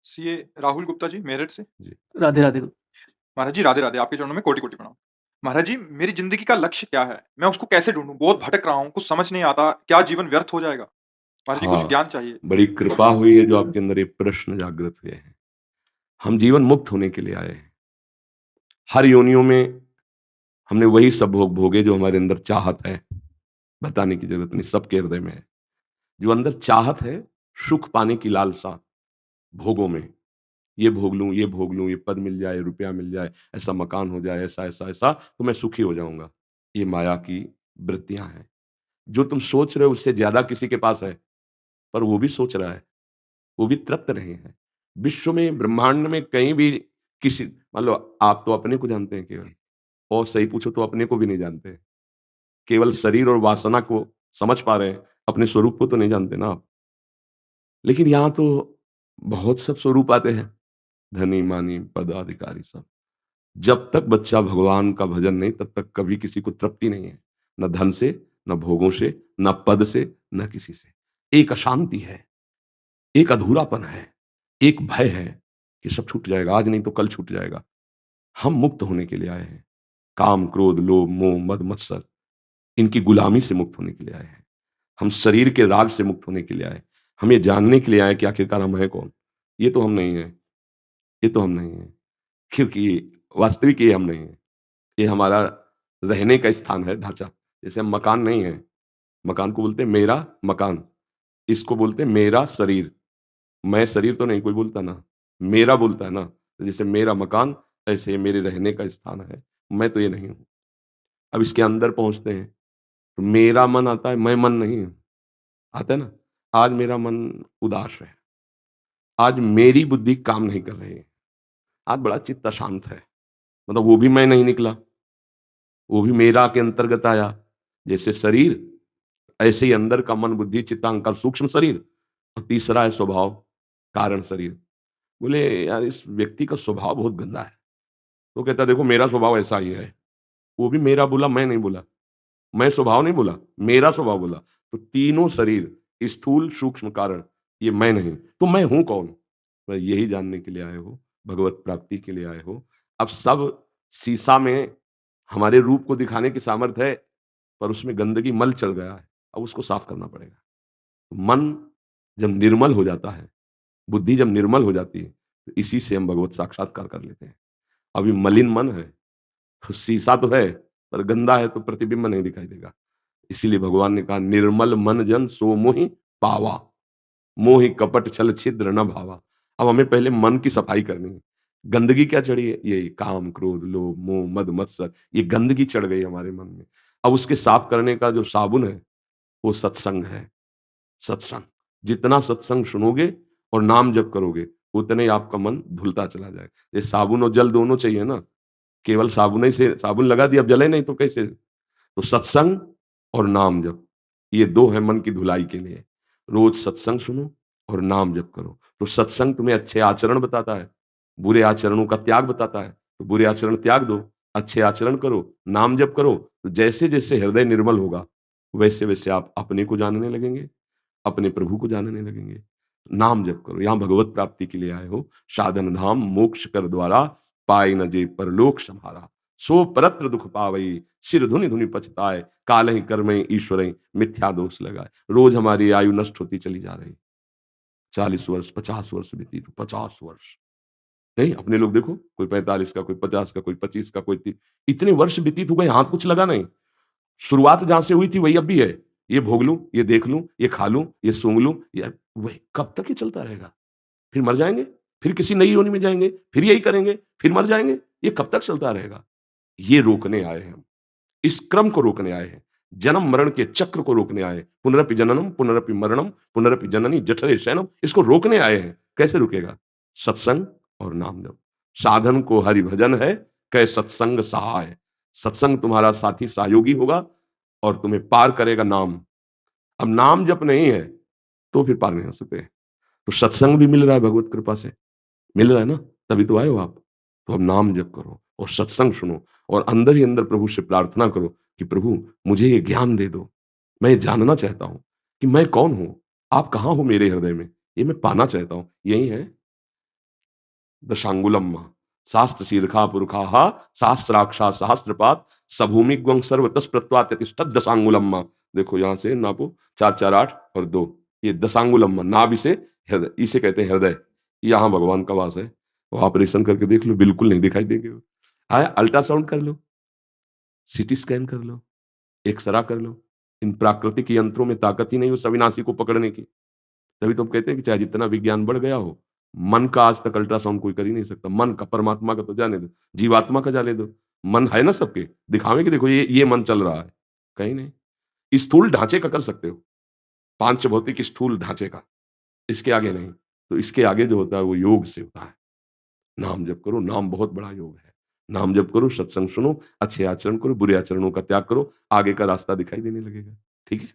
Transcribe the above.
CA Rahul Gupta ji, Meerut से। जी। राधे राधे। महाराज जी राधे राधे, आपके चरणों में कोटि कोटि प्रणाम। महाराज जी, मेरी जिंदगी का लक्ष्य क्या है, मैं उसको कैसे ढूंढूं? बहुत भटक रहा हूँ, कुछ समझ नहीं आता, क्या जीवन व्यर्थ हो जाएगा? महाराज जी कुछ हाँ, ज्ञान चाहिए। बड़ी कृपा हुई है जो आपके अंदर ये प्रश्न जागृत हुए हैं। हम जीवन मुक्त होने के लिए आए हैं। हर योनियों में हमने वही सब भोग भोगे जो हमारे अंदर चाहत है। बताने की जरूरत नहीं, सबके हृदय में है। जो अंदर चाहत है, सुख पाने की लालसा भोगों में, ये भोग लूं, ये भोग लूं, ये पद मिल जाए, रुपया मिल जाए, ऐसा मकान हो जाए, ऐसा ऐसा ऐसा, तो मैं सुखी हो जाऊंगा। ये माया की वृत्तियां हैं। जो तुम सोच रहे हो उससे ज्यादा किसी के पास है, पर वो भी सोच रहा है, वो भी तृप्त नहीं है। विश्व में, ब्रह्मांड में कहीं भी किसी, मान लो आप तो अपने को जानते हैं केवल, और सही पूछो तो अपने को भी नहीं जानते। केवल शरीर और वासना को समझ पा रहे हैं, अपने स्वरूप को तो नहीं जानते ना आप। लेकिन यहाँ तो बहुत सब स्वरूप आते हैं, धनी मानी पद अधिकारी सब। जब तक बच्चा भगवान का भजन नहीं, तब तक कभी किसी को तृप्ति नहीं है, न धन से, न भोगों से, न पद से, न किसी से। एक अशांति है, एक अधूरापन है, एक भय है कि सब छूट जाएगा, आज नहीं तो कल छूट जाएगा। हम मुक्त होने के लिए आए हैं। काम, क्रोध, लोभ, मोह, मद, मत्सर, इनकी गुलामी से मुक्त होने के लिए आए हैं। हम शरीर के राग से मुक्त होने के लिए आए। हम ये जानने के लिए आए कि आखिरकार हम हैं कौन। ये तो हम नहीं है, ये तो हम नहीं है, क्योंकि वास्तविक ये हम नहीं है। ये हमारा रहने का स्थान है, ढांचा। जैसे हम मकान नहीं है, मकान को बोलते हैं मेरा मकान, इसको बोलते हैं मेरा शरीर। मैं शरीर तो नहीं कोई बोलता ना, मेरा बोलता है ना। तो जैसे मेरा मकान, ऐसे मेरे रहने का स्थान है। मैं तो ये नहीं हूँ। अब इसके अंदर पहुंचते हैं तो मेरा मन आता है, मैं मन नहीं हूँ। आता है ना। आज मेरा मन उदास है, आज मेरी बुद्धि काम नहीं कर रही है, आज बड़ा चित्त अशांत है। मतलब वो भी मैं नहीं निकला, वो भी मेरा के अंतर्गत आया। जैसे शरीर, ऐसे ही अंदर का मन, बुद्धि, चित्त, अहंकार, सूक्ष्म शरीर, और तीसरा है स्वभाव, कारण शरीर। बोले यार इस व्यक्ति का स्वभाव बहुत गंदा है। तो कहता देखो मेरा स्वभाव ऐसा ही है। वो भी मेरा बोला, मैं नहीं बोला, मैं स्वभाव नहीं बोला, मेरा स्वभाव बोला। तो तीनों शरीर, स्थूल सूक्ष्म कारण, ये मैं नहीं, तो मैं हूं कौन? तो यही जानने के लिए आए हो, भगवत प्राप्ति के लिए आए हो। अब सब शीशा में हमारे रूप को दिखाने की सामर्थ्य है, पर उसमें गंदगी मल चल गया है, अब उसको साफ करना पड़ेगा। मन जब निर्मल हो जाता है, बुद्धि जब निर्मल हो जाती है, तो इसी से हम भगवत साक्षात्कार कर लेते हैं। अभी मलिन मन है, शीशा तो है, पर गंदा है तो प्रतिबिंब नहीं दिखाई देगा। इसीलिए भगवान ने कहा निर्मल मन जन सो मोहि पावा, मोहि कपट छल छिद्र न भावा। अब हमें पहले मन की सफाई करनी है। गंदगी क्या चढ़ी है? ये काम, क्रोध, लोभ, मोह, मद, मत्सर, ये गंदगी चढ़ गई हमारे मन में। अब उसके साफ करने का जो साबुन है, वो सत्संग है। सत्संग, जितना सत्संग सुनोगे और नाम जप करोगे, उतने ही आपका मन धुलता चला जाएगा। ये साबुन और जल दोनों चाहिए ना। केवल साबुन ही से साबुन लगा दिया, अब जले नहीं तो कैसे? तो सत्संग और नाम जप, ये दो है मन की धुलाई के लिए। रोज सत्संग सुनो और नाम जप करो। तो सत्संग तुम्हें अच्छे आचरण बताता है, बुरे आचरणों का त्याग बताता है। तो बुरे आचरण त्याग दो, अच्छे आचरण करो, नाम जप करो। तो जैसे जैसे हृदय निर्मल होगा, वैसे वैसे आप अपने को जानने लगेंगे, अपने प्रभु को जानने लगेंगे। नाम जप करो। यहाँ भगवत प्राप्ति के लिए आए हो। साधन धाम मोक्ष कर द्वारा, पाए न जे परलोक सम्हारा। सो परत्र दुख पावई, सिर धुनि धुनि पछताए, काल ही कर्म ईश्वर मिथ्या दोष लगाए। रोज हमारी आयु नष्ट होती चली जा रही। 40 वर्ष, 50 वर्ष व्यतीत, 50 वर्ष नहीं। अपने लोग देखो, कोई 45 का, कोई 50 का, कोई 25 का, कोई इतने वर्ष व्यतीत हो गए, हाथ कुछ लगा नहीं। शुरुआत जहां से हुई थी वही अब भी है। ये भोग लूं, ये देख लूं, ये खा लूं, ये सूंघ लूं, ये वही कब तक ये चलता रहेगा? फिर मर जाएंगे, फिर किसी नई योनि में जाएंगे, फिर यही करेंगे, फिर मर जाएंगे। ये कब तक चलता रहेगा? ये रोकने आए हैं हम। इस क्रम को रोकने आए हैं। जन्म मरण के चक्र को रोकने आए हैं। पुनरपि जननम पुनरपि मरणम पुनरपि जननी जठरे शयनम, इसको रोकने आए हैं। कैसे रुकेगा? सत्संग और नाम जप। साधन को हरि भजन है, कै सत्संग सहाय। सत्संग तुम्हारा साथी सहयोगी होगा और तुम्हें पार करेगा नाम। अब नाम जप नहीं है तो फिर पार नहीं हो सकते। तो सत्संग भी मिल रहा है भगवत कृपा से, मिल रहा है ना, तभी तो आए हो आप। तो अब नाम जप करो और सत्संग सुनो, और अंदर ही अंदर प्रभु से प्रार्थना करो कि प्रभु मुझे ये ज्ञान दे दो। मैं ये जानना चाहता हूं कि मैं कौन हूं, आप कहाँ हो मेरे हृदय में, ये मैं पाना चाहता हूं। यही है दशांगुलम शास्त्र शीर्षा पुरुषा सहस्राक्षा सहस्त्रपात सभूमिग्वं सर्वतस प्रत्वात्यतिष्ठत दशांगुलम। देखो यहां से नापो, 4 4 8 और 2, ये दशांगुलम नाभि से हृदय, इसे कहते हैं हृदय। यहाँ भगवान का वास है। वो ऑपरेशन करके देख लो, बिल्कुल नहीं दिखाई देंगे। आया अल्ट्रासाउंड कर लो, सीटी स्कैन कर लो, एक्सरा कर लो। इन प्राकृतिक यंत्रों में ताकत ही नहीं उस अविनाशी को पकड़ने की। तभी तो हम कहते हैं कि चाहे जितना विज्ञान बढ़ गया हो, मन का आज तक अल्ट्रासाउंड कोई कर ही नहीं सकता। मन का, परमात्मा का तो जाने दो, जीवात्मा का जाने दो। मन है ना सबके, दिखावे कि देखो ये मन चल रहा है, कहीं नहीं। स्थूल ढांचे का कर सकते हो, पांच भौतिक स्थूल ढांचे का, इसके आगे नहीं। तो इसके आगे जो होता है वो योग से होता है। नाम जप करो, नाम बहुत बड़ा योग है। नाम जप करो, सत्संग सुनो, अच्छे आचरण करो, बुरे आचरणों का त्याग करो, आगे का रास्ता दिखाई देने लगेगा। ठीक है।